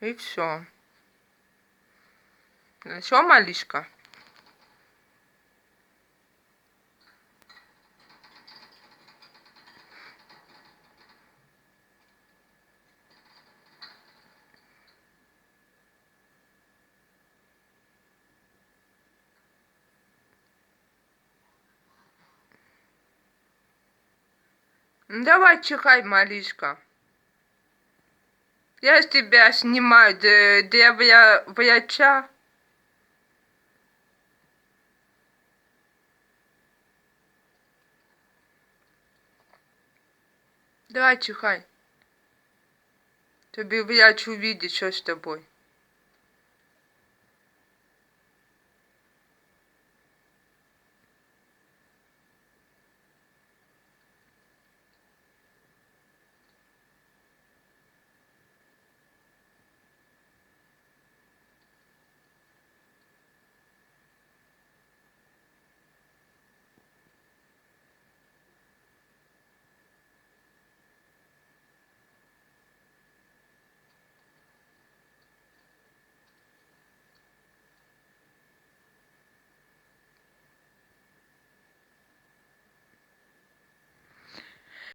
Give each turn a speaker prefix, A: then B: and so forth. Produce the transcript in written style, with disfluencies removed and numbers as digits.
A: И все. Все, малышка? Ну, давай чихай, малышка. Я с тебя снимаю для врача. Давай чихай. Тобі врач увидит, что с тобой.